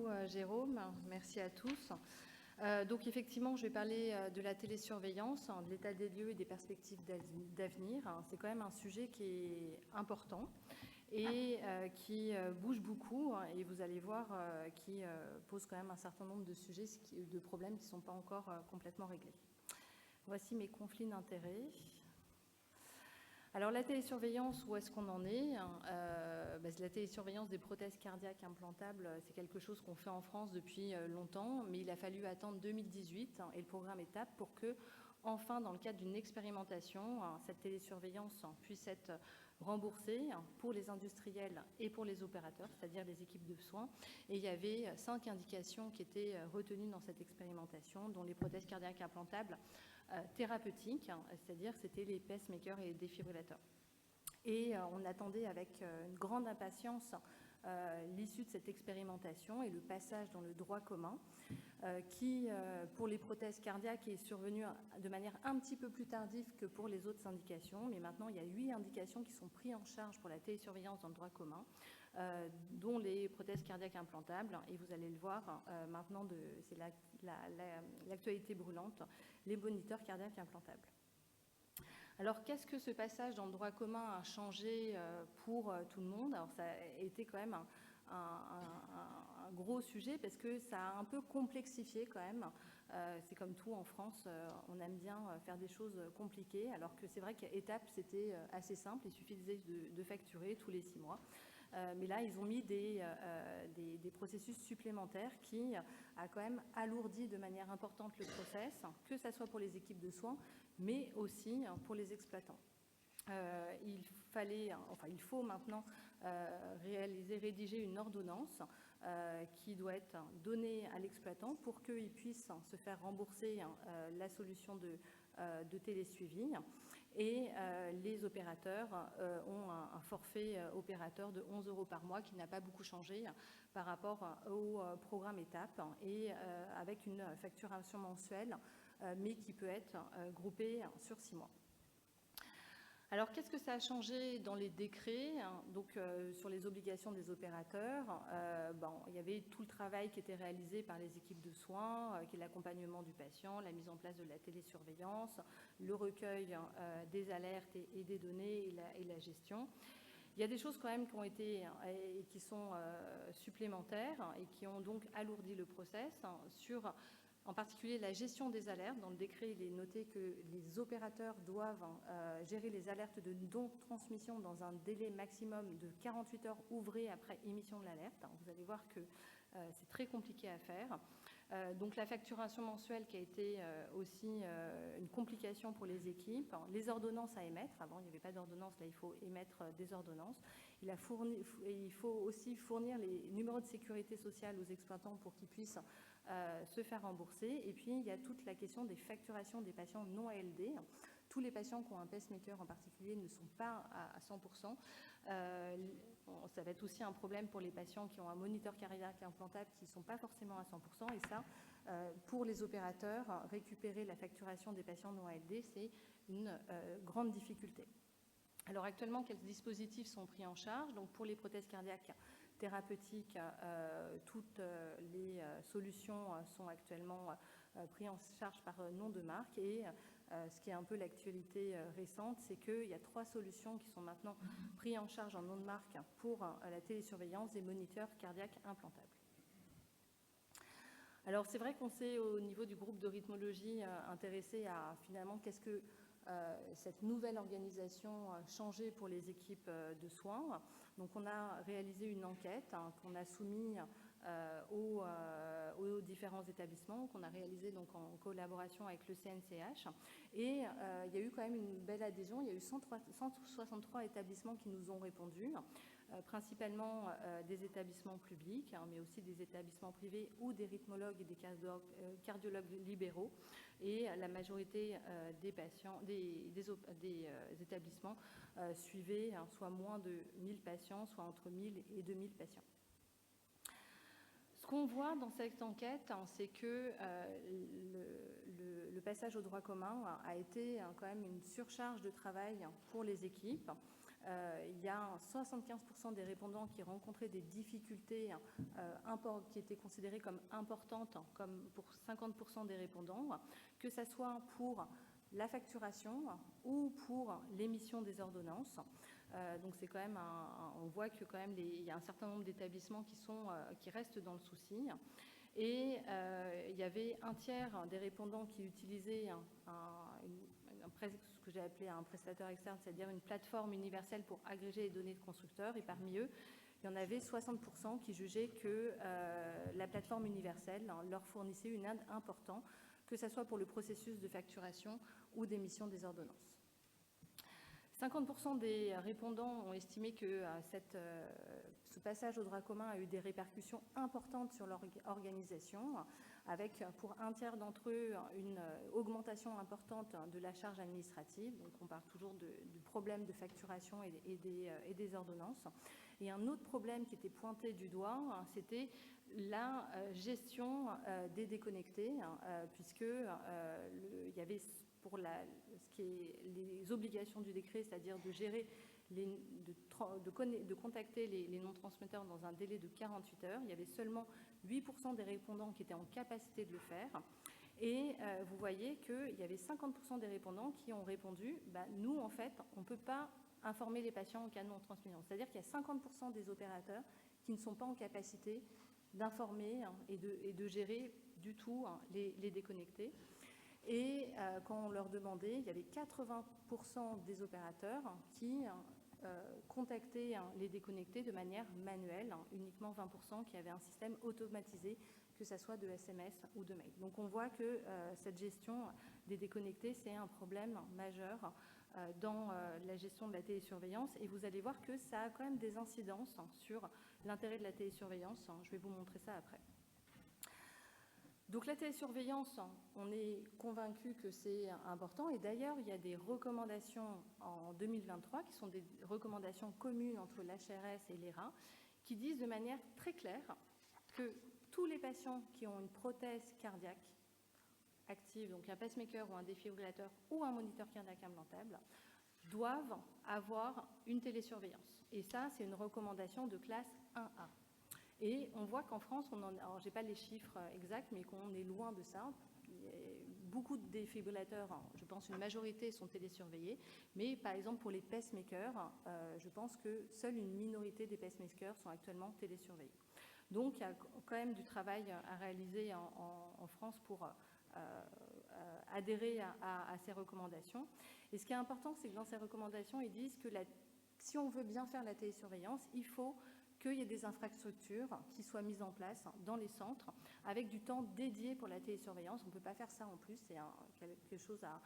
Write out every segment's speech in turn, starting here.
beaucoup Jérôme, merci à tous. Donc effectivement, je vais parler de la télésurveillance, de l'état des lieux et des perspectives d'avenir. C'est quand même un sujet qui est important et qui bouge beaucoup, et vous allez voir qui pose quand même un certain nombre de sujets, de problèmes qui ne sont pas encore complètement réglés. Voici mes conflits d'intérêts. Alors la télésurveillance, où est-ce qu'on en est? La télésurveillance des prothèses cardiaques implantables, c'est quelque chose qu'on fait en France depuis longtemps, mais il a fallu attendre 2018 et le programme ETAP pour que, enfin, dans le cadre d'une expérimentation, cette télésurveillance puisse être remboursée pour les industriels et pour les opérateurs, c'est-à-dire les équipes de soins. Et il y avait 5 indications qui étaient retenues dans cette expérimentation, dont les prothèses cardiaques implantables thérapeutiques, c'est-à-dire c'était les pacemakers et les défibrillateurs. Et on attendait avec une grande impatience l'issue de cette expérimentation et le passage dans le droit commun qui, pour les prothèses cardiaques, est survenu de manière un petit peu plus tardive que pour les autres indications. Mais maintenant, il y a 8 indications qui sont prises en charge pour la télésurveillance dans le droit commun, dont les prothèses cardiaques implantables. Et vous allez le voir, maintenant, c'est l'actualité brûlante, les moniteurs cardiaques implantables. Alors, qu'est-ce que ce passage dans le droit commun a changé pour tout le monde? Alors, ça a été quand même un gros sujet parce que ça a un peu complexifié quand même. C'est comme tout en France, on aime bien faire des choses compliquées, alors que c'est vrai qu'à étape, c'était assez simple, il suffisait de facturer tous les 6 mois. Mais là, ils ont mis des processus supplémentaires qui a quand même alourdi de manière importante le process, que ce soit pour les équipes de soins, mais aussi pour les exploitants. Il faut maintenant rédiger une ordonnance qui doit être donnée à l'exploitant pour qu'il puisse se faire rembourser la solution de télésuivi. Et les opérateurs ont un forfait opérateur de 11 € par mois qui n'a pas beaucoup changé par rapport au programme étape et avec une facturation mensuelle mais qui peut être groupée sur 6 mois. Alors, qu'est-ce que ça a changé dans les décrets? Donc, sur les obligations des opérateurs, il y avait tout le travail qui était réalisé par les équipes de soins, qui est l'accompagnement du patient, la mise en place de la télésurveillance, le recueil des alertes et des données et la gestion. Il y a des choses quand même qui ont été et qui sont supplémentaires et qui ont donc alourdi le process sur en particulier la gestion des alertes. Dans le décret, il est noté que les opérateurs doivent gérer les alertes de non-transmission dans un délai maximum de 48 heures ouvrées après émission de l'alerte. Vous allez voir que c'est très compliqué à faire. Donc la facturation mensuelle qui a été aussi une complication pour les équipes. Les ordonnances à émettre. Avant, il n'y avait pas d'ordonnance. Là, il faut émettre des ordonnances. Il faut aussi fournir les numéros de sécurité sociale aux exploitants pour qu'ils puissent se faire rembourser. Et puis, il y a toute la question des facturations des patients non ALD. Tous les patients qui ont un pacemaker en particulier ne sont pas à 100%. Ça va être aussi un problème pour les patients qui ont un moniteur cardiaque implantable qui ne sont pas forcément à 100%. Et ça, pour les opérateurs, récupérer la facturation des patients non ALD, c'est une grande difficulté. Alors actuellement, quels dispositifs sont pris en charge? Donc pour les prothèses cardiaques thérapeutiques, toutes les solutions sont actuellement prises en charge par nom de marque. Et ce qui est un peu l'actualité récente, c'est qu'il y a 3 solutions qui sont maintenant prises en charge en nom de marque pour la télésurveillance des moniteurs cardiaques implantables. Alors c'est vrai qu'on s'est au niveau du groupe de rythmologie intéressé à finalement qu'est-ce que cette nouvelle organisation changée pour les équipes de soins. Donc on a réalisé une enquête qu'on a soumise aux différents établissements, qu'on a réalisé donc en collaboration avec le CNCH. Et il y a eu quand même une belle adhésion. Il y a eu 163 établissements qui nous ont répondu, principalement des établissements publics, mais aussi des établissements privés ou des rythmologues et des cardiologues libéraux. Et la majorité des patients, des établissements suivaient soit moins de 1000 patients, soit entre 1000 et 2000 patients. Ce qu'on voit dans cette enquête, c'est que le passage au droit commun a été quand même une surcharge de travail pour les équipes. il y a 75% des répondants qui rencontraient des difficultés qui étaient considérées comme importantes, comme pour 50% des répondants, que ce soit pour la facturation ou pour l'émission des ordonnances. Donc c'est quand même on voit que quand même il y a un certain nombre d'établissements qui restent dans le souci. Et il y avait un tiers des répondants qui utilisaient ce que j'ai appelé un prestataire externe, c'est-à-dire une plateforme universelle pour agréger les données de constructeurs. Et parmi eux, il y en avait 60% qui jugeaient que la plateforme universelle leur fournissait une aide importante, que ce soit pour le processus de facturation ou d'émission des ordonnances. 50% des répondants ont estimé que ce passage au droit commun a eu des répercussions importantes sur leur organisation, avec pour un tiers d'entre eux une augmentation importante de la charge administrative. Donc on parle toujours du problème de facturation et des ordonnances. Et un autre problème qui était pointé du doigt, c'était la gestion des déconnectés, puisque il y avait pour ce qui est les obligations du décret, c'est-à-dire de gérer, de contacter les non-transmetteurs dans un délai de 48 heures. Il y avait seulement 8% des répondants qui étaient en capacité de le faire. Et vous voyez qu'il y avait 50% des répondants qui ont répondu nous, en fait, on ne peut pas informer les patients en cas de non-transmission. C'est-à-dire qu'il y a 50% des opérateurs qui ne sont pas en capacité d'informer et de gérer du tout les déconnectés. Et quand on leur demandait, il y avait 80% des opérateurs qui contactaient les déconnectés de manière manuelle, uniquement 20% qui avaient un système automatisé, que ce soit de SMS ou de mail. Donc on voit que cette gestion des déconnectés, c'est un problème majeur dans la gestion de la télésurveillance. Et vous allez voir que ça a quand même des incidences sur l'intérêt de la télésurveillance. Je vais vous montrer ça après. Donc la télésurveillance, on est convaincu que c'est important. Et d'ailleurs, il y a des recommandations en 2023 qui sont des recommandations communes entre l'HRS et l'ERA qui disent de manière très claire que tous les patients qui ont une prothèse cardiaque active, donc un pacemaker ou un défibrillateur ou un moniteur cardiaque implantable, doivent avoir une télésurveillance. Et ça, c'est une recommandation de classe 1A. Et on voit qu'en France, alors je n'ai pas les chiffres exacts, mais qu'on est loin de ça. Beaucoup de défibrillateurs, je pense une majorité, sont télésurveillés. Mais par exemple, pour les pacemakers, je pense que seule une minorité des pacemakers sont actuellement télésurveillés. Donc, il y a quand même du travail à réaliser en France pour adhérer à ces recommandations. Et ce qui est important, c'est que dans ces recommandations, ils disent que si on veut bien faire la télésurveillance, il faut qu'il y ait des infrastructures qui soient mises en place dans les centres avec du temps dédié pour la télésurveillance. On ne peut pas faire ça en plus, c'est quelque chose à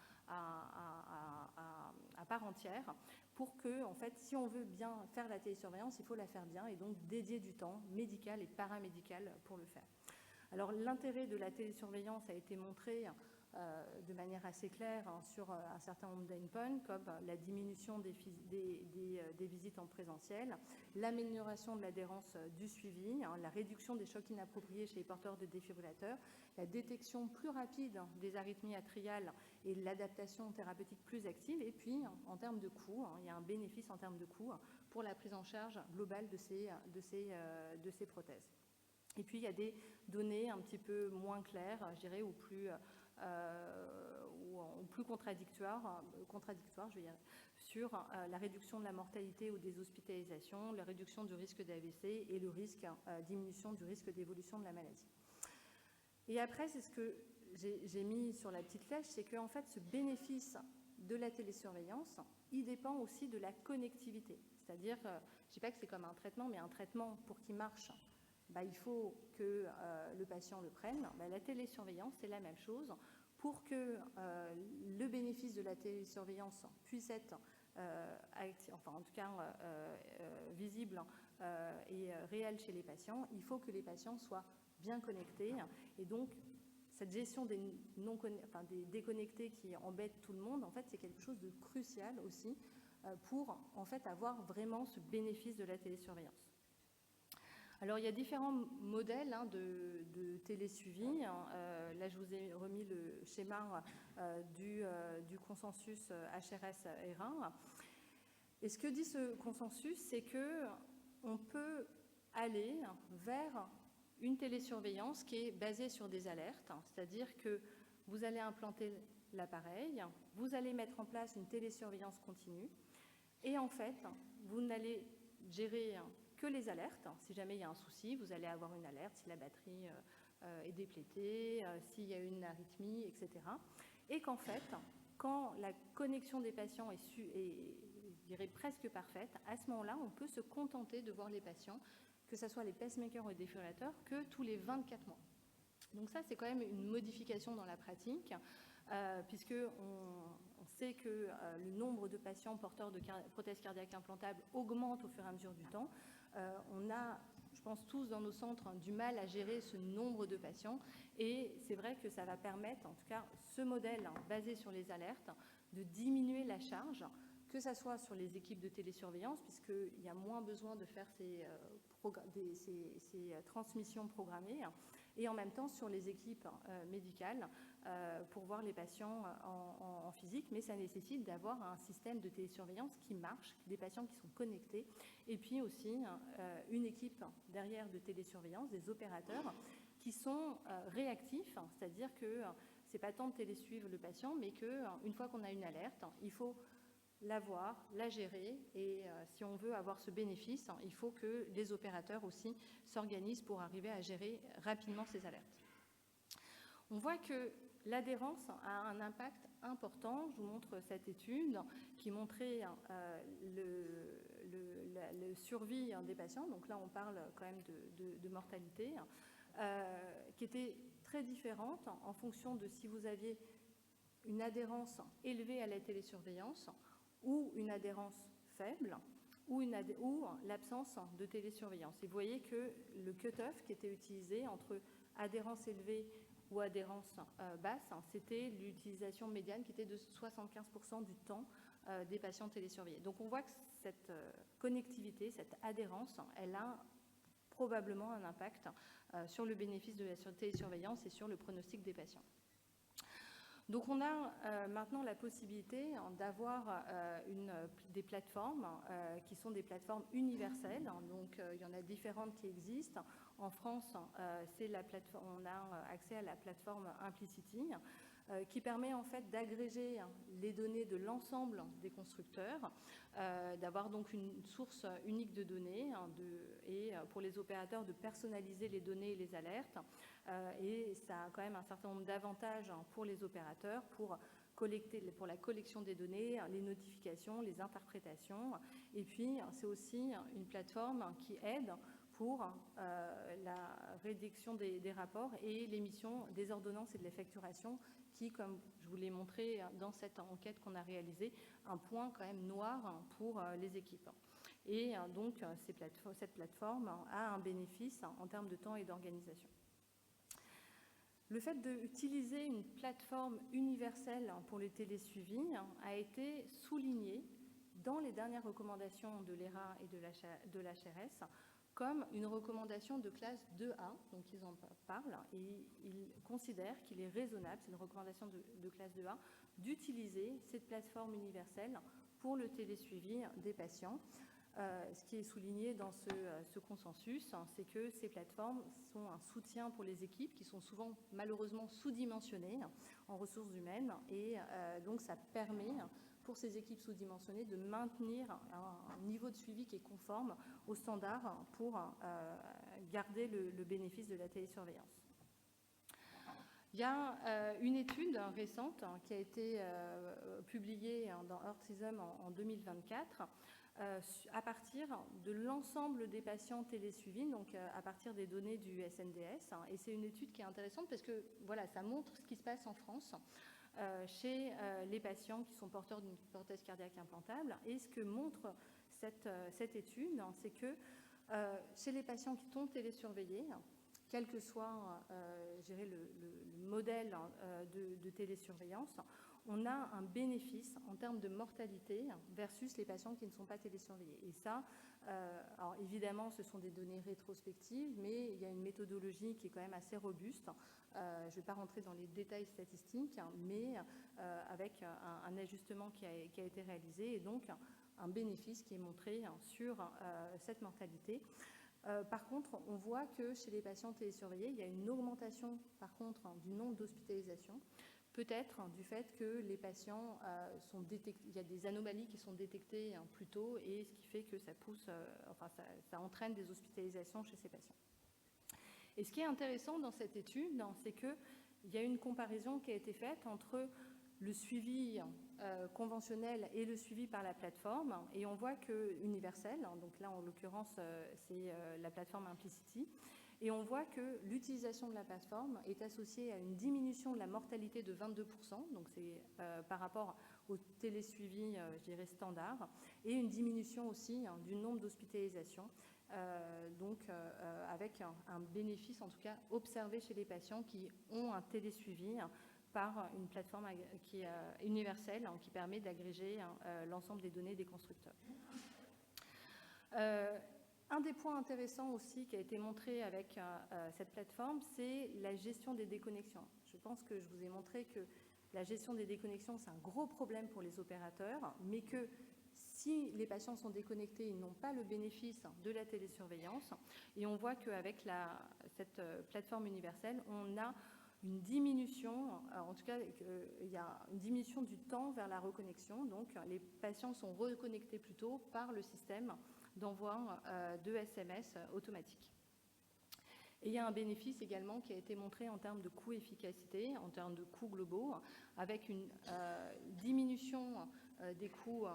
part entière. Pour que, en fait, si on veut bien faire la télésurveillance, il faut la faire bien et donc dédier du temps médical et paramédical pour le faire. Alors l'intérêt de la télésurveillance a été montré de manière assez claire sur un certain nombre d'endpoints, comme la diminution des visites en présentiel, l'amélioration de l'adhérence du suivi, la réduction des chocs inappropriés chez les porteurs de défibrillateurs, la détection plus rapide des arythmies atriales et l'adaptation thérapeutique plus active. Et puis, en termes de coût, il y a un bénéfice en termes de coût pour la prise en charge globale de ces prothèses. Et puis, il y a des données un petit peu moins claires, je dirais, ou plus contradictoires, je veux dire, sur la réduction de la mortalité ou des hospitalisations, la réduction du risque d'AVC et diminution du risque d'évolution de la maladie. Et après, c'est ce que j'ai mis sur la petite flèche, c'est qu'en fait, ce bénéfice de la télésurveillance, il dépend aussi de la connectivité. C'est-à-dire, je ne dis pas que c'est comme un traitement, mais un traitement, pour qu'il marche, il faut que le patient le prenne. La télésurveillance, c'est la même chose. Pour que le bénéfice de la télésurveillance puisse être, en tout cas visible et réel chez les patients, il faut que les patients soient bien connectés. Et donc, cette gestion des déconnectés qui embêtent tout le monde, en fait, c'est quelque chose de crucial aussi pour en fait avoir vraiment ce bénéfice de la télésurveillance. Alors, il y a différents modèles de télésuivi. Là, je vous ai remis le schéma du consensus HRS-ERA. Et ce que dit ce consensus, c'est qu'on peut aller vers une télésurveillance qui est basée sur des alertes, c'est-à-dire que vous allez implanter l'appareil, vous allez mettre en place une télésurveillance continue, et en fait, vous n'allez gérer que les alertes. Si jamais il y a un souci, vous allez avoir une alerte si la batterie est déplétée, s'il y a une arythmie, etc. Et qu'en fait, quand la connexion des patients est je dirais presque parfaite, à ce moment-là, on peut se contenter de voir les patients, que ce soit les pacemakers ou les défibrillateurs, que tous les 24 mois. Donc ça, c'est quand même une modification dans la pratique, puisqu'on sait que le nombre de patients porteurs de prothèses cardiaques implantables augmente au fur et à mesure du temps. On a, je pense tous dans nos centres, du mal à gérer ce nombre de patients, et c'est vrai que ça va permettre, en tout cas ce modèle basé sur les alertes, de diminuer la charge, que ce soit sur les équipes de télésurveillance, puisqu'il y a moins besoin de faire ces transmissions programmées, et en même temps sur les équipes médicales pour voir les patients en physique, mais ça nécessite d'avoir un système de télésurveillance qui marche, des patients qui sont connectés, et puis aussi une équipe derrière de télésurveillance, des opérateurs qui sont réactifs, c'est-à-dire que c'est pas tant de télésuivre le patient, mais qu'une fois qu'on a une alerte, il faut la voir, la gérer, et si on veut avoir ce bénéfice, il faut que les opérateurs aussi s'organisent pour arriver à gérer rapidement ces alertes. On voit que l'adhérence a un impact important. Je vous montre cette étude qui montrait le survie des patients, donc là on parle quand même de mortalité, qui était très différente en fonction de si vous aviez une adhérence élevée à la télésurveillance ou une adhérence faible, ou l'absence de télésurveillance. Et vous voyez que le cut-off qui était utilisé entre adhérence élevée ou adhérence basse, c'était l'utilisation médiane qui était de 75% du temps des patients télésurveillés. Donc on voit que cette connectivité, cette adhérence, elle a probablement un impact sur le bénéfice de la télésurveillance et sur le pronostic des patients. Donc on a maintenant la possibilité d'avoir des plateformes qui sont des plateformes universelles. Donc il y en a différentes qui existent. En France, on a accès à la plateforme Implicity qui permet en fait d'agréger les données de l'ensemble des constructeurs, d'avoir donc une source unique de données et pour les opérateurs de personnaliser les données et les alertes. Et ça a quand même un certain nombre d'avantages pour les opérateurs pour la collection des données, les notifications, les interprétations. Et puis, c'est aussi une plateforme qui aide pour la rédaction des rapports et l'émission des ordonnances et de la facturation qui, comme je vous l'ai montré dans cette enquête qu'on a réalisée, un point quand même noir pour les équipes. Et donc, cette plateforme a un bénéfice en termes de temps et d'organisation. Le fait d'utiliser une plateforme universelle pour les télésuivis a été souligné dans les dernières recommandations de l'ERA et de l'HRS comme une recommandation de classe 2A, donc ils en parlent, et ils considèrent qu'il est raisonnable, c'est une recommandation de classe 2A, d'utiliser cette plateforme universelle pour le télésuivi des patients. Ce qui est souligné dans ce consensus, c'est que ces plateformes sont un soutien pour les équipes qui sont souvent malheureusement sous-dimensionnées en ressources humaines, et donc ça permet pour ces équipes sous-dimensionnées de maintenir un niveau de suivi qui est conforme aux standards pour garder le bénéfice de la télésurveillance. Il y a une étude récente qui a été publiée dans Heart Rhythm en 2024 à partir de l'ensemble des patients télésuivis, donc à partir des données du SNDS. Et c'est une étude qui est intéressante parce que voilà, ça montre ce qui se passe en France chez les patients qui sont porteurs d'une prothèse cardiaque implantable. Et ce que montre cette étude, c'est que chez les patients qui sont télésurveillés, quel que soit le modèle de télésurveillance, on a un bénéfice en termes de mortalité versus les patients qui ne sont pas télésurveillés. Et ça, alors évidemment, ce sont des données rétrospectives, mais il y a une méthodologie qui est quand même assez robuste. Je ne vais pas rentrer dans les détails statistiques, mais avec un ajustement qui a été réalisé. Et donc, un bénéfice qui est montré sur cette mortalité. Par contre, on voit que chez les patients télésurveillés, il y a une augmentation, par contre, du nombre d'hospitalisations, peut-être du fait que les patients sont détectés, il y a des anomalies qui sont détectées plus tôt, et ce qui fait que ça pousse, ça entraîne des hospitalisations chez ces patients. Et ce qui est intéressant dans cette étude, c'est qu'il y a une comparaison qui a été faite entre le suivi conventionnel et le suivi par la plateforme, et on voit que universel, donc là en l'occurrence c'est la plateforme Implicity, et on voit que l'utilisation de la plateforme est associée à une diminution de la mortalité de 22%, donc c'est par rapport au télésuivi, je dirais standard, et une diminution aussi du nombre d'hospitalisations, avec un bénéfice en tout cas observé chez les patients qui ont un télésuivi par une plateforme qui est universelle, qui permet d'agréger l'ensemble des données des constructeurs. Un des points intéressants aussi qui a été montré avec cette plateforme, c'est la gestion des déconnexions. Je pense que je vous ai montré que la gestion des déconnexions, c'est un gros problème pour les opérateurs, mais que si les patients sont déconnectés, ils n'ont pas le bénéfice de la télésurveillance. Et on voit qu'avec cette plateforme universelle, on a une diminution, en tout cas, il y a une diminution du temps vers la reconnexion. Donc, les patients sont reconnectés plus tôt par le système d'envoi de SMS automatique. Et il y a un bénéfice également qui a été montré en termes de coût-efficacité, en termes de coûts globaux, avec une diminution des coûts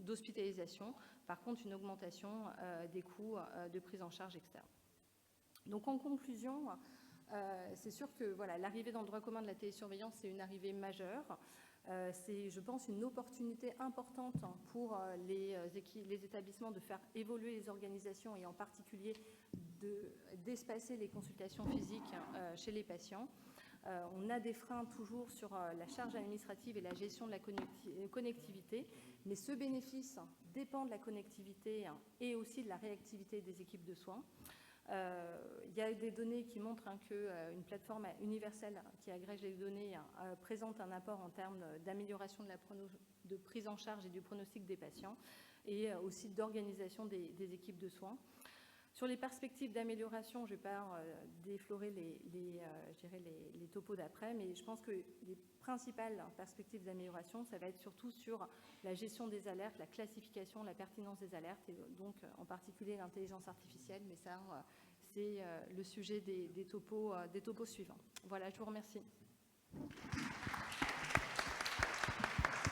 d'hospitalisation, par contre une augmentation des coûts de prise en charge externe. Donc en conclusion, c'est sûr que voilà, l'arrivée dans le droit commun de la télésurveillance, c'est une arrivée majeure. C'est, je pense, une opportunité importante pour les établissements de faire évoluer les organisations et en particulier d'espacer les consultations physiques chez les patients. On a des freins toujours sur la charge administrative et la gestion de la connectivité, mais ce bénéfice dépend de la connectivité et aussi de la réactivité des équipes de soins. Il y a des données qui montrent qu'une plateforme universelle qui agrège les données présente un apport en termes d'amélioration de prise en charge et du pronostic des patients et aussi d'organisation des équipes de soins. Sur les perspectives d'amélioration, je ne vais pas déflorer les topos d'après, mais je pense que les principales perspectives d'amélioration, ça va être surtout sur la gestion des alertes, la classification, la pertinence des alertes, et donc en particulier l'intelligence artificielle, mais ça, c'est le sujet des topos suivants. Voilà, je vous remercie.